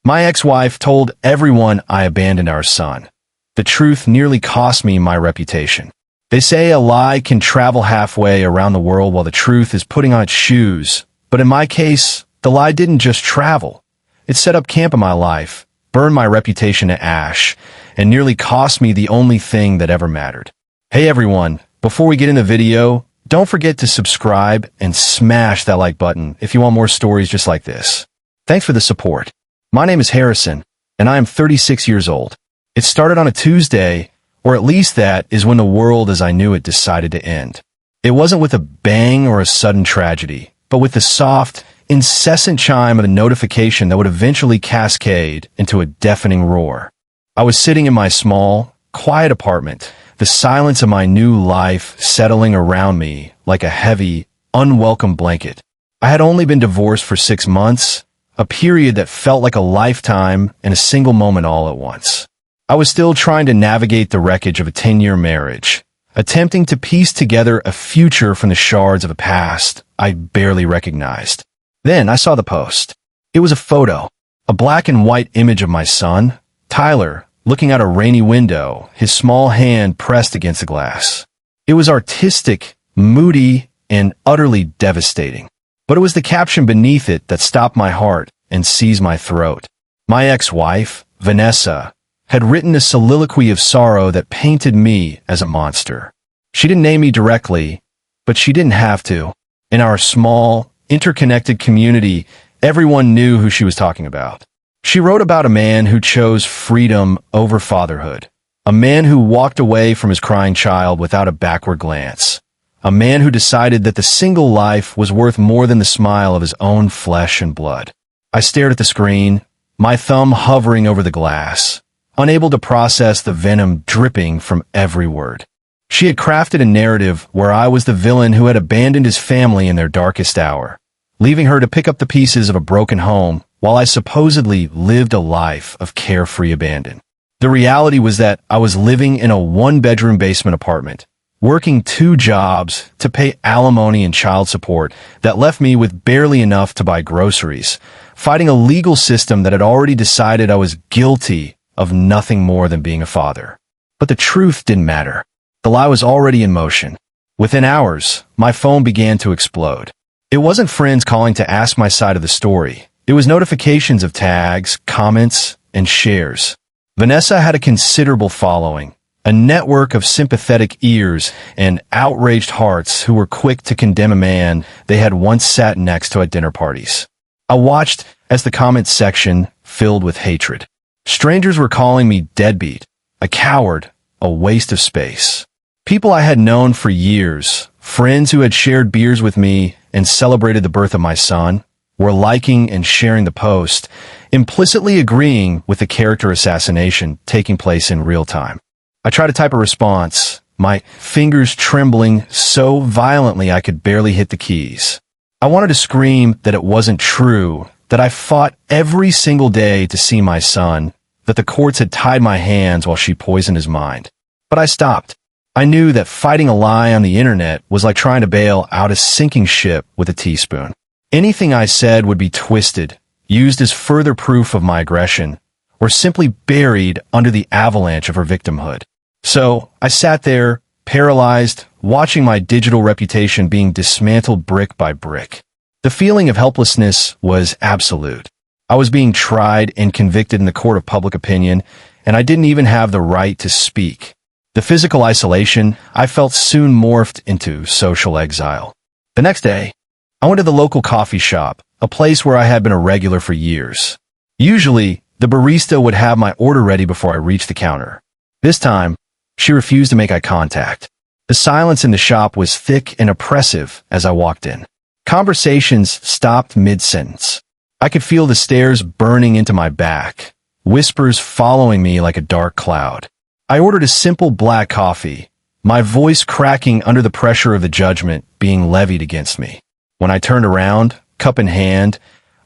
My ex-wife told everyone I abandoned our son. The truth nearly cost me my reputation. They say a lie can travel halfway around the world while the truth is putting on its shoes. But in my case, the lie didn't just travel. It set up camp in my life, burned my reputation to ash, and nearly cost me the only thing that ever mattered. Hey everyone, before we get in the video, don't forget to subscribe and smash that like button if you want more stories just like this. Thanks for the support. My name is Harrison, and I am 36 years old. It started on a Tuesday, or at least that is when the world as I knew it decided to end. It wasn't with a bang or a sudden tragedy, but with the soft, incessant chime of a notification that would eventually cascade into a deafening roar. I was sitting in my small, quiet apartment, the silence of my new life settling around me like a heavy, unwelcome blanket. I had only been divorced for 6 months, a period that felt like a lifetime in a single moment all at once. I was still trying to navigate the wreckage of a 10-year marriage, attempting to piece together a future from the shards of a past I barely recognized. Then I saw the post. It was a photo, a black and white image of my son, Tyler, looking out a rainy window, his small hand pressed against the glass. It was artistic, moody, and utterly devastating. But it was the caption beneath it that stopped my heart and seized my throat. My ex-wife, Vanessa, had written a soliloquy of sorrow that painted me as a monster. She didn't name me directly, but she didn't have to. In our small, interconnected community, everyone knew who she was talking about. She wrote about a man who chose freedom over fatherhood, a man who walked away from his crying child without a backward glance, a man who decided that the single life was worth more than the smile of his own flesh and blood. I stared at the screen, my thumb hovering over the glass, unable to process the venom dripping from every word. She had crafted a narrative where I was the villain who had abandoned his family in their darkest hour, leaving her to pick up the pieces of a broken home while I supposedly lived a life of carefree abandon. The reality was that I was living in a one-bedroom basement apartment, working 2 jobs to pay alimony and child support that left me with barely enough to buy groceries, fighting a legal system that had already decided I was guilty of nothing more than being a father. But the truth didn't matter. The lie was already in motion. Within hours, my phone began to explode. It wasn't friends calling to ask my side of the story. It was notifications of tags, comments, and shares. Vanessa had a considerable following, a network of sympathetic ears and outraged hearts who were quick to condemn a man they had once sat next to at dinner parties. I watched as the comment section filled with hatred. Strangers were calling me deadbeat, a coward, a waste of space. People I had known for years, friends who had shared beers with me and celebrated the birth of my son, were liking and sharing the post, implicitly agreeing with the character assassination taking place in real time. I tried to type a response, my fingers trembling so violently I could barely hit the keys. I wanted to scream that it wasn't true, that I fought every single day to see my son, that the courts had tied my hands while she poisoned his mind. But I stopped. I knew that fighting a lie on the internet was like trying to bail out a sinking ship with a teaspoon. Anything I said would be twisted, used as further proof of my aggression, or simply buried under the avalanche of her victimhood. So I sat there, paralyzed, watching my digital reputation being dismantled brick by brick. The feeling of helplessness was absolute. I was being tried and convicted in the court of public opinion, and I didn't even have the right to speak. The physical isolation I felt soon morphed into social exile. The next day, I went to the local coffee shop, a place where I had been a regular for years. Usually, the barista would have my order ready before I reached the counter. This time, she refused to make eye contact. The silence in the shop was thick and oppressive as I walked in. Conversations stopped mid-sentence. I could feel the stares burning into my back, whispers following me like a dark cloud. I ordered a simple black coffee, my voice cracking under the pressure of the judgment being levied against me. When I turned around, cup in hand,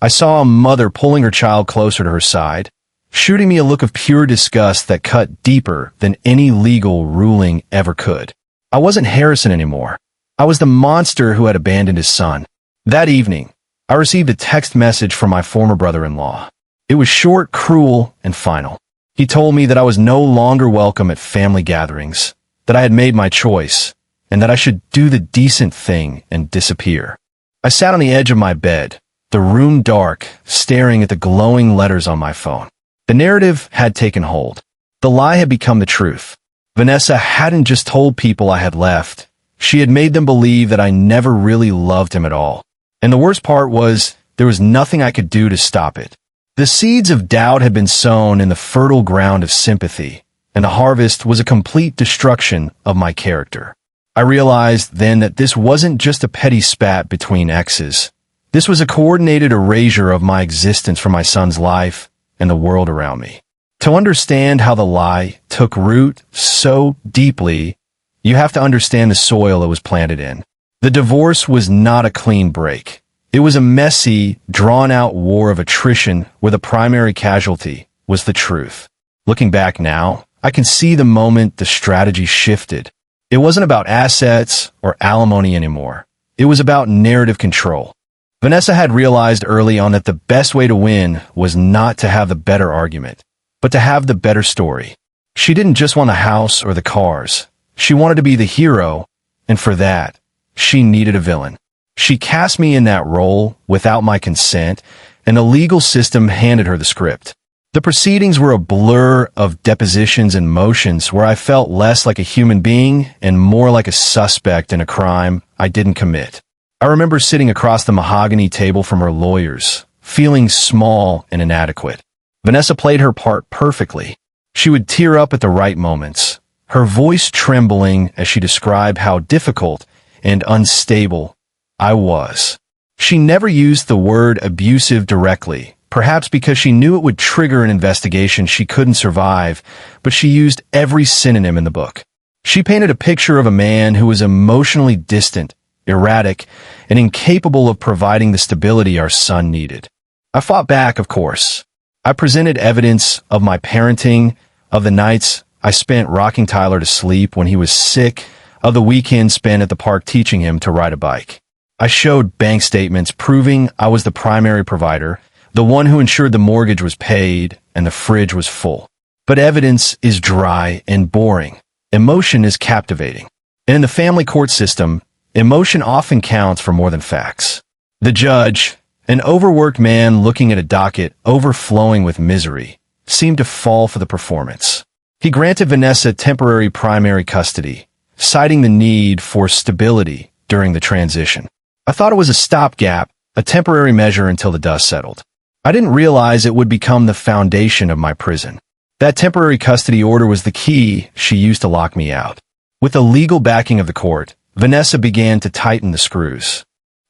I saw a mother pulling her child closer to her side, shooting me a look of pure disgust that cut deeper than any legal ruling ever could. I wasn't Harrison anymore. I was the monster who had abandoned his son. That evening, I received a text message from my former brother-in-law. It was short, cruel, and final. He told me that I was no longer welcome at family gatherings, that I had made my choice, and that I should do the decent thing and disappear. I sat on the edge of my bed, the room dark, staring at the glowing letters on my phone. The narrative had taken hold. The lie had become the truth. Vanessa hadn't just told people I had left. She had made them believe that I never really loved him at all. And the worst part was, there was nothing I could do to stop it. The seeds of doubt had been sown in the fertile ground of sympathy, and the harvest was a complete destruction of my character. I realized then that this wasn't just a petty spat between exes. This was a coordinated erasure of my existence from my son's life and the world around me. To understand how the lie took root so deeply, you have to understand the soil it was planted in. The divorce was not a clean break. It was a messy, drawn-out war of attrition where the primary casualty was the truth. Looking back now, I can see the moment the strategy shifted. It wasn't about assets or alimony anymore. It was about narrative control. Vanessa had realized early on that the best way to win was not to have the better argument, but to have the better story. She didn't just want the house or the cars. She wanted to be the hero, and for that, she needed a villain. She cast me in that role without my consent, and the legal system handed her the script. The proceedings were a blur of depositions and motions where I felt less like a human being and more like a suspect in a crime I didn't commit. I remember sitting across the mahogany table from her lawyers, feeling small and inadequate. Vanessa played her part perfectly. She would tear up at the right moments, her voice trembling as she described how difficult and unstable I was. She never used the word abusive directly, perhaps because she knew it would trigger an investigation she couldn't survive, but she used every synonym in the book. She painted a picture of a man who was emotionally distant, erratic, and incapable of providing the stability our son needed. I fought back, of course. I presented evidence of my parenting, of the nights I spent rocking Tyler to sleep when he was sick, of the weekends spent at the park teaching him to ride a bike. I showed bank statements proving I was the primary provider, the one who ensured the mortgage was paid and the fridge was full. But evidence is dry and boring. Emotion is captivating. And in the family court system, emotion often counts for more than facts. The judge, an overworked man looking at a docket overflowing with misery, seemed to fall for the performance. He granted Vanessa temporary primary custody, citing the need for stability during the transition. I thought it was a stopgap, a temporary measure until the dust settled. I didn't realize it would become the foundation of my prison. That temporary custody order was the key she used to lock me out. With the legal backing of the court, Vanessa began to tighten the screws.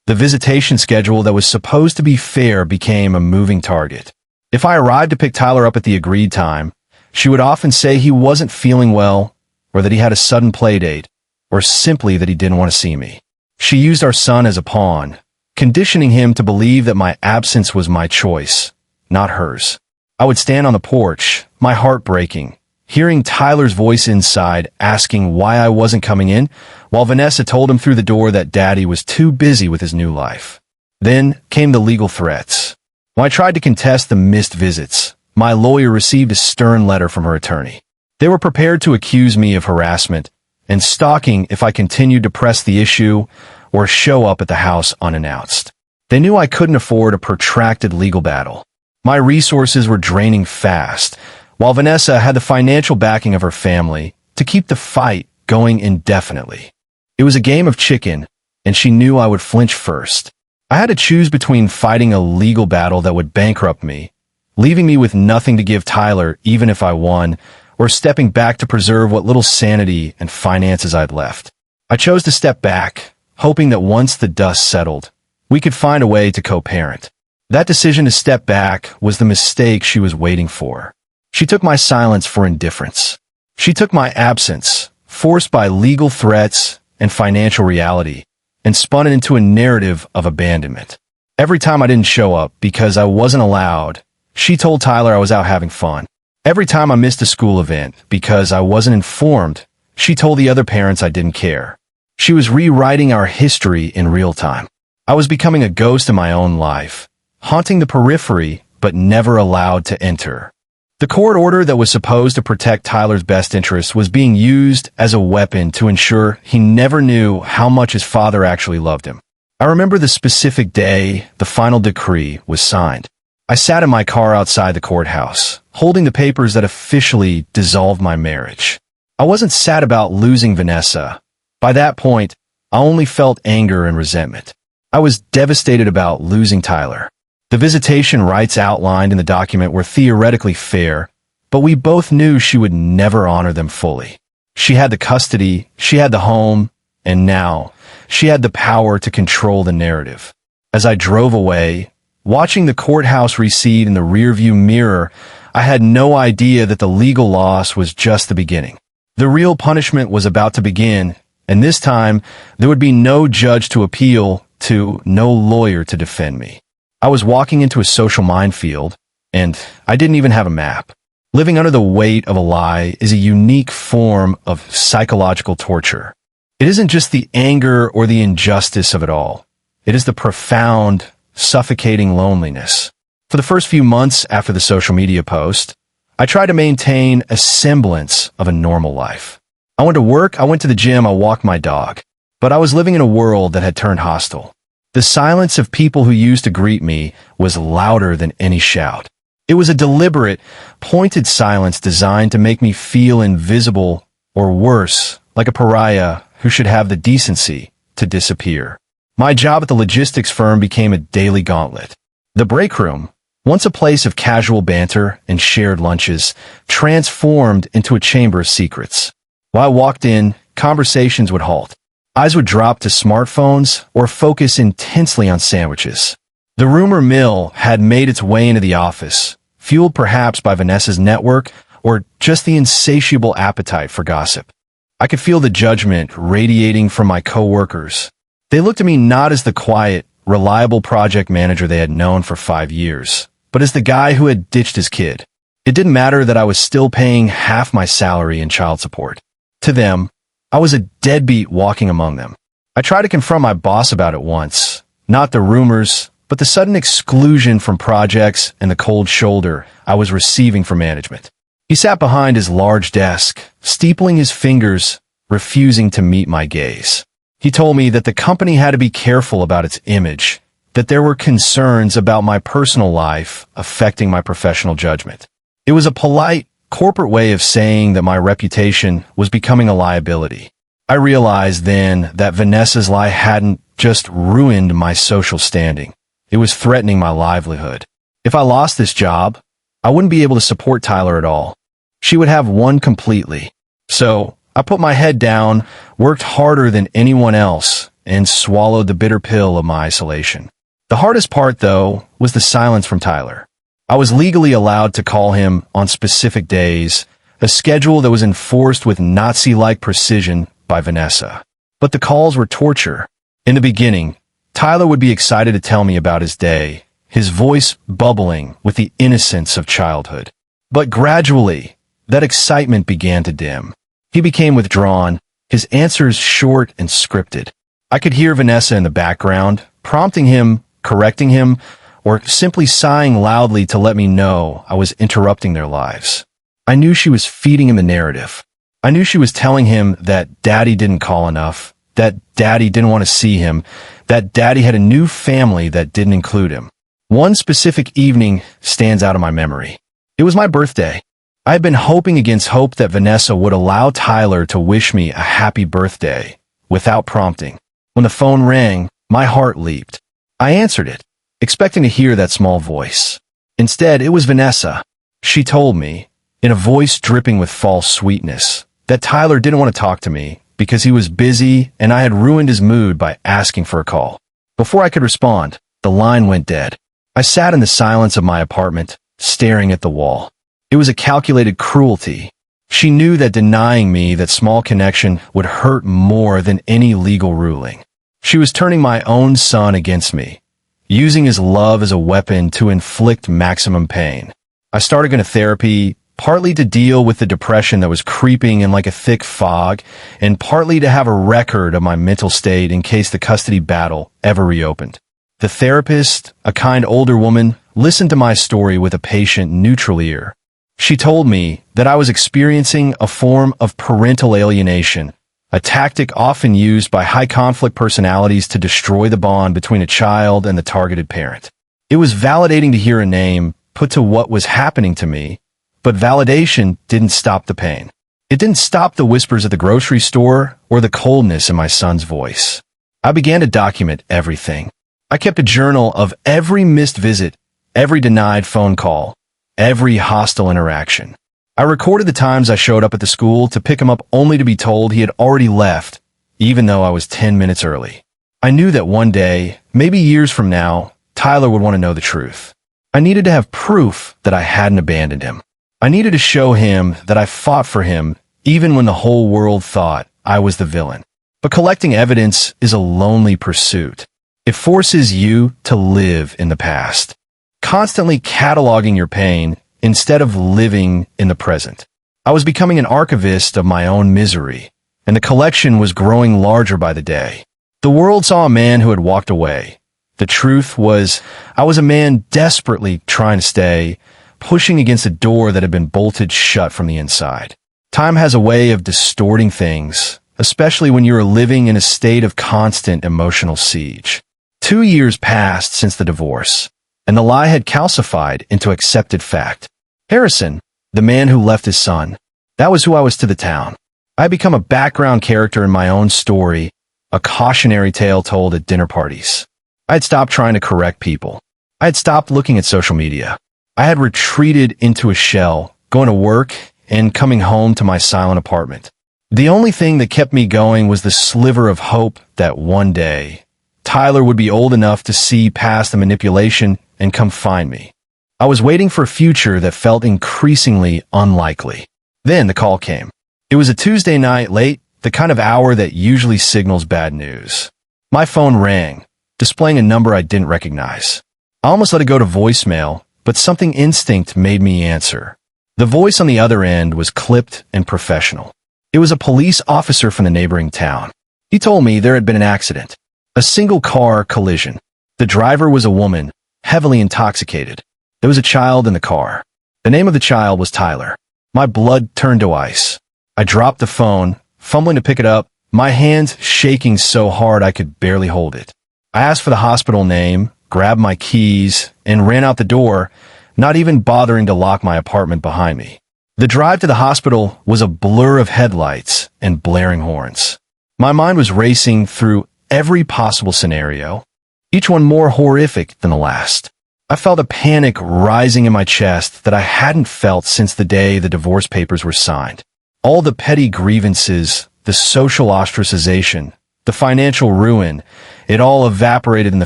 The visitation schedule that was supposed to be fair became a moving target. If I arrived to pick Tyler up at the agreed time, she would often say he wasn't feeling well, or that he had a sudden play date, or simply that he didn't want to see me. She used our son as a pawn, conditioning him to believe that my absence was my choice, not hers. I would stand on the porch, my heart breaking, hearing Tyler's voice inside asking why I wasn't coming in, while Vanessa told him through the door that Daddy was too busy with his new life. Then came the legal threats. When I tried to contest the missed visits, my lawyer received a stern letter from her attorney. They were prepared to accuse me of harassment and stalking if I continued to press the issue or show up at the house unannounced. They knew I couldn't afford a protracted legal battle. My resources were draining fast, while Vanessa had the financial backing of her family to keep the fight going indefinitely. It was a game of chicken, and she knew I would flinch first. I had to choose between fighting a legal battle that would bankrupt me, leaving me with nothing to give Tyler even if I won, or stepping back to preserve what little sanity and finances I'd left. I chose to step back, hoping that once the dust settled, we could find a way to co-parent. That decision to step back was the mistake she was waiting for. She took my silence for indifference. She took my absence, forced by legal threats and financial reality, and spun it into a narrative of abandonment. Every time I didn't show up because I wasn't allowed, she told Tyler I was out having fun. Every time I missed a school event because I wasn't informed, she told the other parents I didn't care. She was rewriting our history in real time. I was becoming a ghost in my own life, haunting the periphery but never allowed to enter. The court order that was supposed to protect Tyler's best interests was being used as a weapon to ensure he never knew how much his father actually loved him. I remember the specific day the final decree was signed. I sat in my car outside the courthouse, holding the papers that officially dissolved my marriage. I wasn't sad about losing Vanessa. By that point, I only felt anger and resentment. I was devastated about losing Tyler. The visitation rights outlined in the document were theoretically fair, but we both knew she would never honor them fully. She had the custody, she had the home, and now she had the power to control the narrative. As I drove away, watching the courthouse recede in the rearview mirror, I had no idea that the legal loss was just the beginning. The real punishment was about to begin, and this time, there would be no judge to appeal to, no lawyer to defend me. I was walking into a social minefield, and I didn't even have a map. Living under the weight of a lie is a unique form of psychological torture. It isn't just the anger or the injustice of it all. It is the profound, suffocating loneliness. For the first few months after the social media post, I tried to maintain a semblance of a normal life. I went to work, I went to the gym, I walked my dog. But I was living in a world that had turned hostile. The silence of people who used to greet me was louder than any shout. It was a deliberate, pointed silence designed to make me feel invisible, or worse, like a pariah who should have the decency to disappear. My job at the logistics firm became a daily gauntlet. The break room, once a place of casual banter and shared lunches, transformed into a chamber of secrets. While I walked in, conversations would halt. Eyes would drop to smartphones or focus intensely on sandwiches. The rumor mill had made its way into the office, fueled perhaps by Vanessa's network or just the insatiable appetite for gossip. I could feel the judgment radiating from my coworkers. They looked at me not as the quiet, reliable project manager they had known for 5 years, but as the guy who had ditched his kid. It didn't matter that I was still paying half my salary in child support. To them, I was a deadbeat walking among them. I tried to confront my boss about it once, not the rumors, but the sudden exclusion from projects and the cold shoulder I was receiving from management. He sat behind his large desk, steepling his fingers, refusing to meet my gaze. He told me that the company had to be careful about its image, that there were concerns about my personal life affecting my professional judgment. It was a polite, corporate way of saying that my reputation was becoming a liability. I realized then that Vanessa's lie hadn't just ruined my social standing. It was threatening my livelihood. If I lost this job, I wouldn't be able to support Tyler at all. She would have won completely. So I put my head down, worked harder than anyone else, and swallowed the bitter pill of my isolation. The hardest part, though, was the silence from Tyler. I was legally allowed to call him on specific days, a schedule that was enforced with Nazi-like precision by Vanessa. But the calls were torture. In the beginning, Tyler would be excited to tell me about his day, his voice bubbling with the innocence of childhood. But gradually, that excitement began to dim. He became withdrawn, his answers short and scripted. I could hear Vanessa in the background, prompting him, correcting him, or simply sighing loudly to let me know I was interrupting their lives. I knew she was feeding him the narrative. I knew she was telling him that Daddy didn't call enough, that Daddy didn't want to see him, that Daddy had a new family that didn't include him. One specific evening stands out in my memory. It was my birthday. I had been hoping against hope that Vanessa would allow Tyler to wish me a happy birthday, without prompting. When the phone rang, my heart leaped. I answered it, expecting to hear that small voice. Instead, it was Vanessa. She told me, in a voice dripping with false sweetness, that Tyler didn't want to talk to me because he was busy and I had ruined his mood by asking for a call. Before I could respond, the line went dead. I sat in the silence of my apartment, staring at the wall. It was a calculated cruelty. She knew that denying me that small connection would hurt more than any legal ruling. She was turning my own son against me, using his love as a weapon to inflict maximum pain. I started going to therapy, partly to deal with the depression that was creeping in like a thick fog, and partly to have a record of my mental state in case the custody battle ever reopened. The therapist, a kind older woman, listened to my story with a patient, neutral ear. She told me that I was experiencing a form of parental alienation, a tactic often used by high-conflict personalities to destroy the bond between a child and the targeted parent. It was validating to hear a name put to what was happening to me, but validation didn't stop the pain. It didn't stop the whispers at the grocery store or the coldness in my son's voice. I began to document everything. I kept a journal of every missed visit, every denied phone call, every hostile interaction. I recorded the times I showed up at the school to pick him up only to be told he had already left, even though I was 10 minutes early. I knew that one day, maybe years from now, Tyler would want to know the truth. I needed to have proof that I hadn't abandoned him. I needed to show him that I fought for him even when the whole world thought I was the villain. But collecting evidence is a lonely pursuit. It forces you to live in the past, constantly cataloging your pain instead of living in the present. I was becoming an archivist of my own misery, and the collection was growing larger by the day. The world saw a man who had walked away. The truth was, I was a man desperately trying to stay, pushing against a door that had been bolted shut from the inside. Time has a way of distorting things, especially when you are living in a state of constant emotional siege. 2 years passed since the divorce, and the lie had calcified into accepted fact. Harrison, the man who left his son, that was who I was to the town. I had become a background character in my own story, a cautionary tale told at dinner parties. I had stopped trying to correct people. I had stopped looking at social media. I had retreated into a shell, going to work and coming home to my silent apartment. The only thing that kept me going was the sliver of hope that one day, Tyler would be old enough to see past the manipulation and come find me. I was waiting for a future that felt increasingly unlikely. Then the call came. It was a Tuesday night late, the kind of hour that usually signals bad news. My phone rang, displaying a number I didn't recognize. I almost let it go to voicemail, but something instinct made me answer. The voice on the other end was clipped and professional. It was a police officer from the neighboring town. He told me there had been an accident. A single-car collision. The driver was a woman, heavily intoxicated. There was a child in the car. The name of the child was Tyler. My blood turned to ice. I dropped the phone, fumbling to pick it up, my hands shaking so hard I could barely hold it. I asked for the hospital name, grabbed my keys, and ran out the door, not even bothering to lock my apartment behind me. The drive to the hospital was a blur of headlights and blaring horns. My mind was racing through every possible scenario, each one more horrific than the last. I felt a panic rising in my chest that I hadn't felt since the day the divorce papers were signed. All the petty grievances, the social ostracization, the financial ruin, it all evaporated in the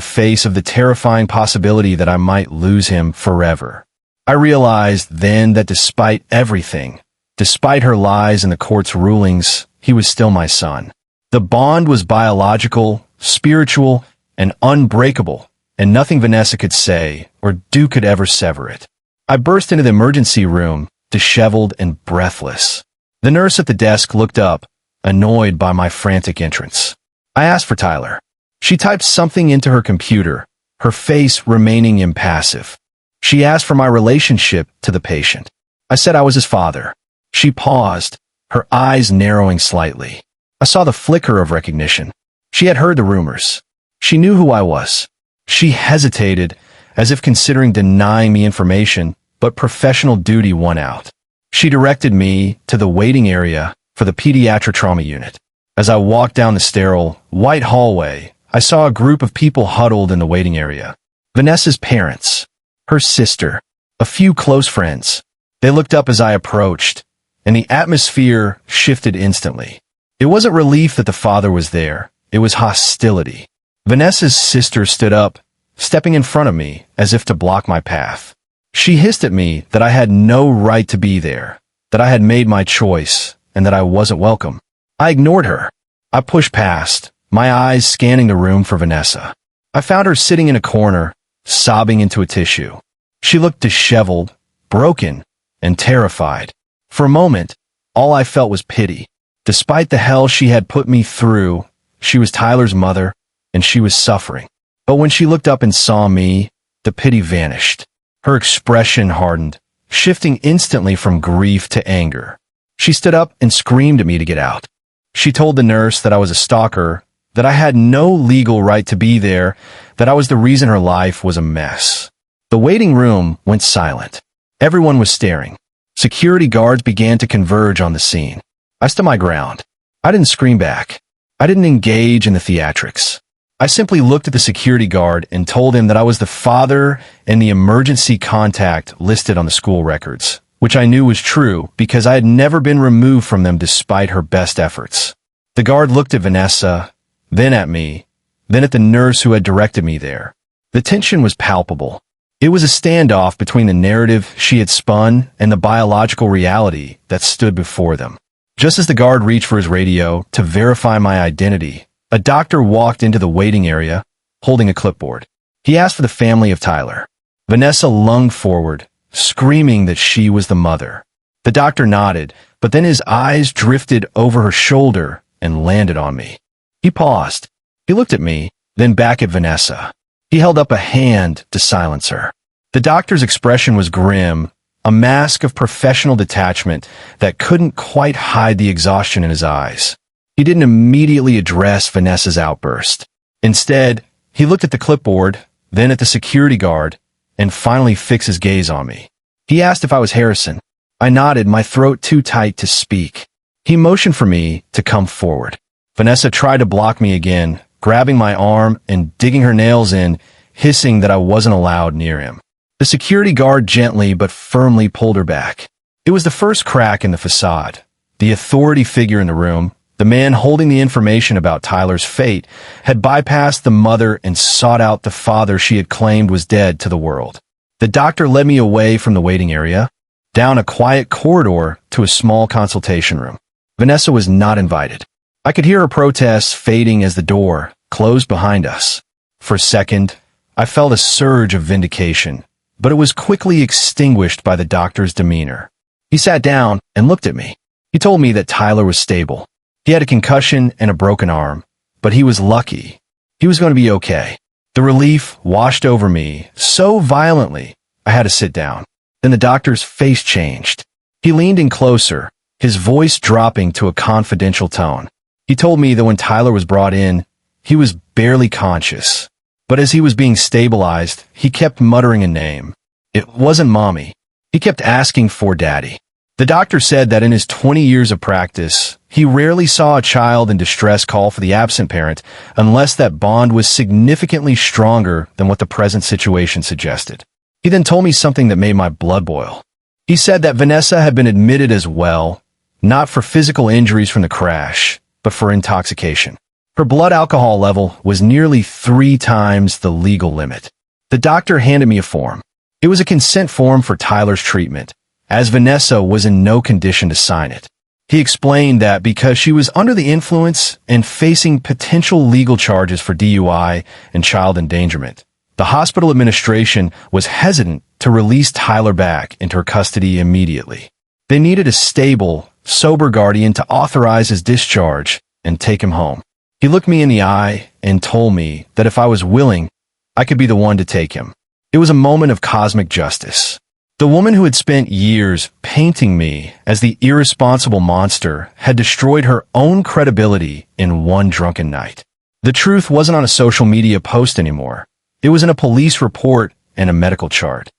face of the terrifying possibility that I might lose him forever. I realized then that despite everything, despite her lies and the court's rulings, he was still my son. The bond was biological, spiritual, and unbreakable, and nothing Vanessa could say or do could ever sever it. I burst into the emergency room, disheveled and breathless. The nurse at the desk looked up, annoyed by my frantic entrance. I asked for Tyler. She typed something into her computer, her face remaining impassive. She asked for my relationship to the patient. I said I was his father. She paused, her eyes narrowing slightly. I saw the flicker of recognition. She had heard the rumors. She knew who I was. She hesitated, as if considering denying me information, but professional duty won out. She directed me to the waiting area for the pediatric trauma unit. As I walked down the sterile, white hallway, I saw a group of people huddled in the waiting area. Vanessa's parents, her sister, a few close friends. They looked up as I approached, and the atmosphere shifted instantly. It wasn't relief that the father was there. It was hostility. Vanessa's sister stood up, stepping in front of me as if to block my path. She hissed at me that I had no right to be there, that I had made my choice, and that I wasn't welcome. I ignored her. I pushed past, my eyes scanning the room for Vanessa. I found her sitting in a corner, sobbing into a tissue. She looked disheveled, broken, and terrified. For a moment, all I felt was pity. Despite the hell she had put me through, she was Tyler's mother, and she was suffering. But when she looked up and saw me, the pity vanished. Her expression hardened, shifting instantly from grief to anger. She stood up and screamed at me to get out. She told the nurse that I was a stalker, that I had no legal right to be there, that I was the reason her life was a mess. The waiting room went silent. Everyone was staring. Security guards began to converge on the scene. I stood my ground. I didn't scream back. I didn't engage in the theatrics. I simply looked at the security guard and told him that I was the father and the emergency contact listed on the school records, which I knew was true because I had never been removed from them despite her best efforts. The guard looked at Vanessa, then at me, then at the nurse who had directed me there. The tension was palpable. It was a standoff between the narrative she had spun and the biological reality that stood before them. Just as the guard reached for his radio to verify my identity, a doctor walked into the waiting area, holding a clipboard. He asked for the family of Tyler. Vanessa lunged forward, screaming that she was the mother. The doctor nodded, but then his eyes drifted over her shoulder and landed on me. He paused. He looked at me, then back at Vanessa. He held up a hand to silence her. The doctor's expression was grim, a mask of professional detachment that couldn't quite hide the exhaustion in his eyes. He didn't immediately address Vanessa's outburst. Instead, he looked at the clipboard, then at the security guard, and finally fixed his gaze on me. He asked if I was Harrison. I nodded, my throat too tight to speak. He motioned for me to come forward. Vanessa tried to block me again, grabbing my arm and digging her nails in, hissing that I wasn't allowed near him. The security guard gently but firmly pulled her back. It was the first crack in the facade. The authority figure in the room, the man holding the information about Tyler's fate, had bypassed the mother and sought out the father she had claimed was dead to the world. The doctor led me away from the waiting area, down a quiet corridor to a small consultation room. Vanessa was not invited. I could hear her protests fading as the door closed behind us. For a second, I felt a surge of vindication, but it was quickly extinguished by the doctor's demeanor. He sat down and looked at me. He told me that Tyler was stable. He had a concussion and a broken arm, but he was lucky. He was going to be okay. The relief washed over me so violently, I had to sit down. Then the doctor's face changed. He leaned in closer, his voice dropping to a confidential tone. He told me that when Tyler was brought in, he was barely conscious. But as he was being stabilized, he kept muttering a name. It wasn't Mommy. He kept asking for Daddy. The doctor said that in his 20 years of practice, he rarely saw a child in distress call for the absent parent unless that bond was significantly stronger than what the present situation suggested. He then told me something that made my blood boil. He said that Vanessa had been admitted as well, not for physical injuries from the crash, but for intoxication. Her blood alcohol level was nearly 3 times the legal limit. The doctor handed me a form. It was a consent form for Tyler's treatment, as Vanessa was in no condition to sign it. He explained that because she was under the influence and facing potential legal charges for DUI and child endangerment, the hospital administration was hesitant to release Tyler back into her custody immediately. They needed a stable, sober guardian to authorize his discharge and take him home. He looked me in the eye and told me that if I was willing, I could be the one to take him. It was a moment of cosmic justice. The woman who had spent years painting me as the irresponsible monster had destroyed her own credibility in one drunken night. The truth wasn't on a social media post anymore. It was in a police report and a medical chart.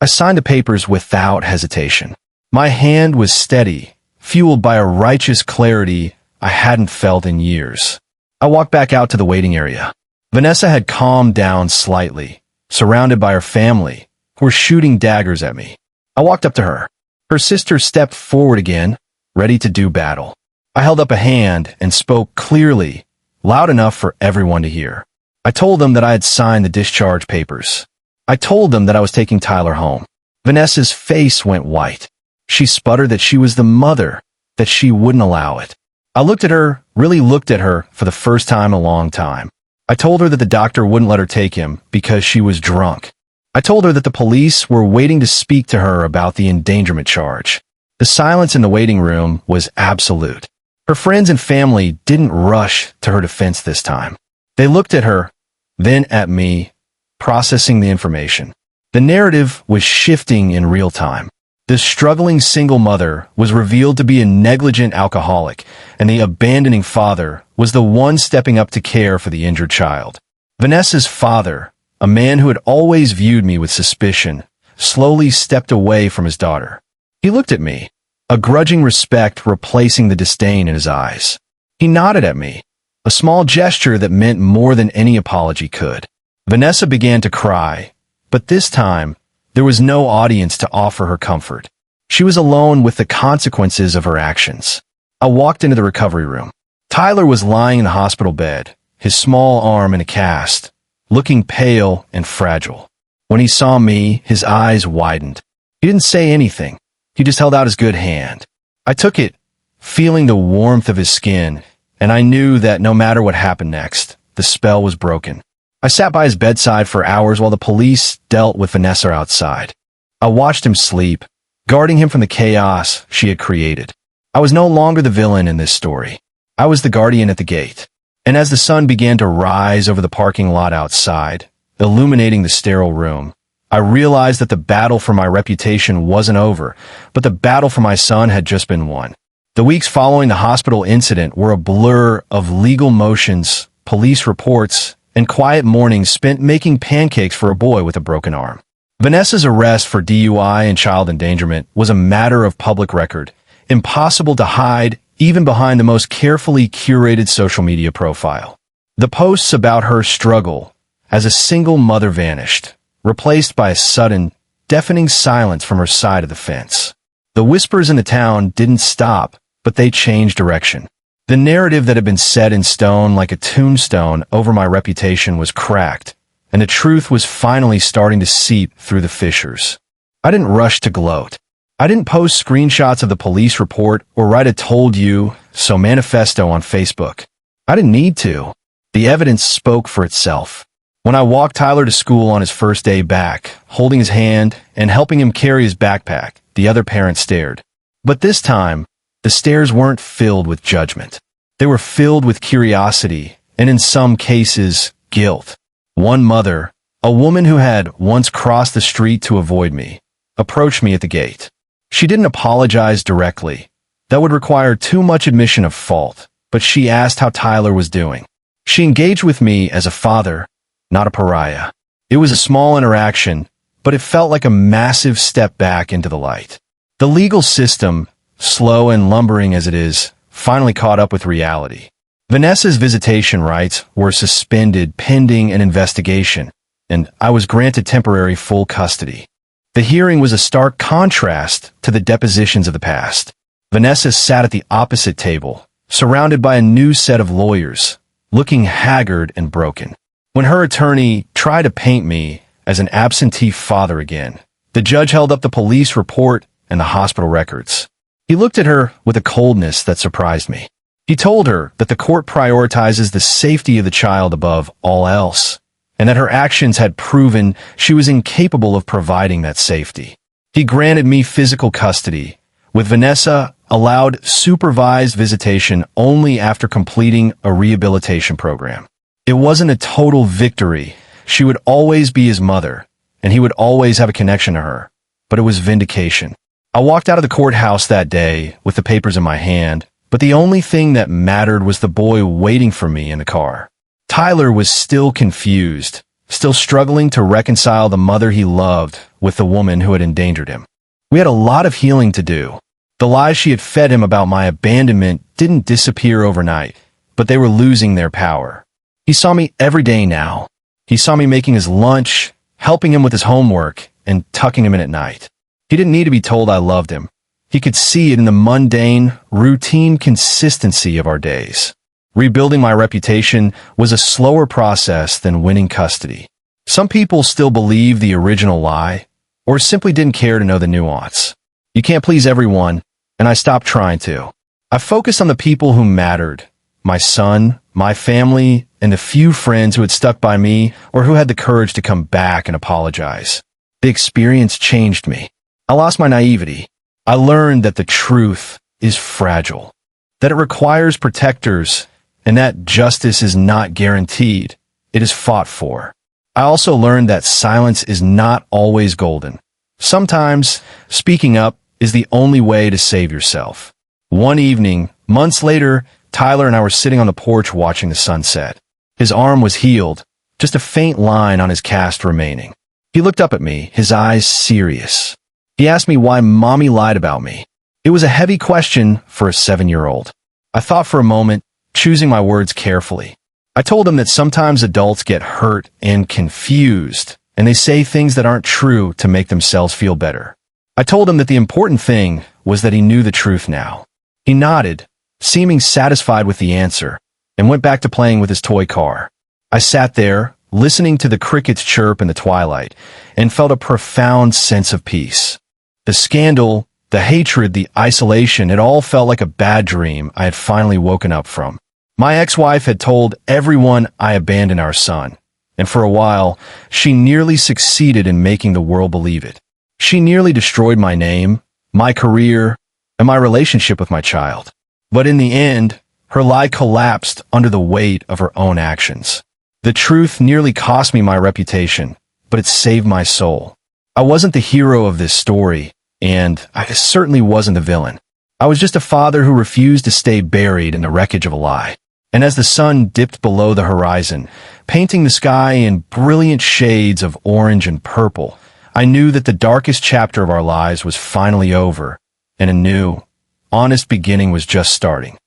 I signed the papers without hesitation. My hand was steady, fueled by a righteous clarity I hadn't felt in years. I walked back out to the waiting area. Vanessa had calmed down slightly, surrounded by her family, who were shooting daggers at me. I walked up to her. Her sister stepped forward again, ready to do battle. I held up a hand and spoke clearly, loud enough for everyone to hear. I told them that I had signed the discharge papers. I told them that I was taking Tyler home. Vanessa's face went white. She sputtered that she was the mother, that she wouldn't allow it. I looked at her, really looked at her for the first time in a long time. I told her that the doctor wouldn't let her take him because she was drunk. I told her that the police were waiting to speak to her about the endangerment charge. The silence in the waiting room was absolute. Her friends and family didn't rush to her defense this time. They looked at her, then at me, processing the information. The narrative was shifting in real time. The struggling single mother was revealed to be a negligent alcoholic, and the abandoning father was the one stepping up to care for the injured child. Vanessa's father, a man who had always viewed me with suspicion, slowly stepped away from his daughter. He looked at me, a grudging respect replacing the disdain in his eyes. He nodded at me, a small gesture that meant more than any apology could. Vanessa began to cry, but this time, there was no audience to offer her comfort. She was alone with the consequences of her actions. I walked into the recovery room. Tyler was lying in the hospital bed, his small arm in a cast, looking pale and fragile. When he saw me, his eyes widened. He didn't say anything. He just held out his good hand. I took it, feeling the warmth of his skin, and I knew that no matter what happened next, the spell was broken. I sat by his bedside for hours while the police dealt with Vanessa outside. I watched him sleep, guarding him from the chaos she had created. I was no longer the villain in this story. I was the guardian at the gate. And as the sun began to rise over the parking lot outside, illuminating the sterile room, I realized that the battle for my reputation wasn't over, but the battle for my son had just been won. The weeks following the hospital incident were a blur of legal motions, police reports, and quiet mornings spent making pancakes for a boy with a broken arm. Vanessa's arrest for DUI and child endangerment was a matter of public record, impossible to hide even behind the most carefully curated social media profile. The posts about her struggle as a single mother vanished, replaced by a sudden, deafening silence from her side of the fence. The whispers in the town didn't stop, but they changed direction. The narrative that had been set in stone like a tombstone over my reputation was cracked, and the truth was finally starting to seep through the fissures. I didn't rush to gloat. I didn't post screenshots of the police report or write a "told you so" manifesto on Facebook. I didn't need to. The evidence spoke for itself. When I walked Tyler to school on his first day back, holding his hand and helping him carry his backpack, the other parent stared. But this time, the stares weren't filled with judgment. They were filled with curiosity, and in some cases, guilt. One mother, a woman who had once crossed the street to avoid me, approached me at the gate. She didn't apologize directly. That would require too much admission of fault, but she asked how Tyler was doing. She engaged with me as a father, not a pariah. It was a small interaction, but it felt like a massive step back into the light. The legal system, slow and lumbering as it is, finally caught up with reality. Vanessa's visitation rights were suspended pending an investigation, and I was granted temporary full custody. The hearing was a stark contrast to the depositions of the past. Vanessa sat at the opposite table, surrounded by a new set of lawyers, looking haggard and broken. When her attorney tried to paint me as an absentee father again, the judge held up the police report and the hospital records. He looked at her with a coldness that surprised me. He told her that the court prioritizes the safety of the child above all else, and that her actions had proven she was incapable of providing that safety. He granted me physical custody, with Vanessa allowed supervised visitation only after completing a rehabilitation program. It wasn't a total victory. She would always be his mother, and he would always have a connection to her, but it was vindication. I walked out of the courthouse that day with the papers in my hand, but the only thing that mattered was the boy waiting for me in the car. Tyler was still confused, still struggling to reconcile the mother he loved with the woman who had endangered him. We had a lot of healing to do. The lies she had fed him about my abandonment didn't disappear overnight, but they were losing their power. He saw me every day now. He saw me making his lunch, helping him with his homework, and tucking him in at night. He didn't need to be told I loved him. He could see it in the mundane, routine consistency of our days. Rebuilding my reputation was a slower process than winning custody. Some people still believe the original lie, or simply didn't care to know the nuance. You can't please everyone, and I stopped trying to. I focused on the people who mattered, my son, my family, and the few friends who had stuck by me or who had the courage to come back and apologize. The experience changed me. I lost my naivety. I learned that the truth is fragile, that it requires protectors, and that justice is not guaranteed. It is fought for. I also learned that silence is not always golden. Sometimes, speaking up is the only way to save yourself. One evening, months later, Tyler and I were sitting on the porch watching the sunset. His arm was healed, just a faint line on his cast remaining. He looked up at me, his eyes serious. He asked me why Mommy lied about me. It was a heavy question for a 7-year-old. I thought for a moment, choosing my words carefully. I told him that sometimes adults get hurt and confused, and they say things that aren't true to make themselves feel better. I told him that the important thing was that he knew the truth now. He nodded, seeming satisfied with the answer, and went back to playing with his toy car. I sat there, listening to the crickets chirp in the twilight, and felt a profound sense of peace. The scandal, the hatred, the isolation, it all felt like a bad dream I had finally woken up from. My ex-wife had told everyone I abandoned our son, and for a while, she nearly succeeded in making the world believe it. She nearly destroyed my name, my career, and my relationship with my child. But in the end, her lie collapsed under the weight of her own actions. The truth nearly cost me my reputation, but it saved my soul. I wasn't the hero of this story, and I certainly wasn't the villain. I was just a father who refused to stay buried in the wreckage of a lie. And as the sun dipped below the horizon, painting the sky in brilliant shades of orange and purple, I knew that the darkest chapter of our lives was finally over, and a new, honest beginning was just starting.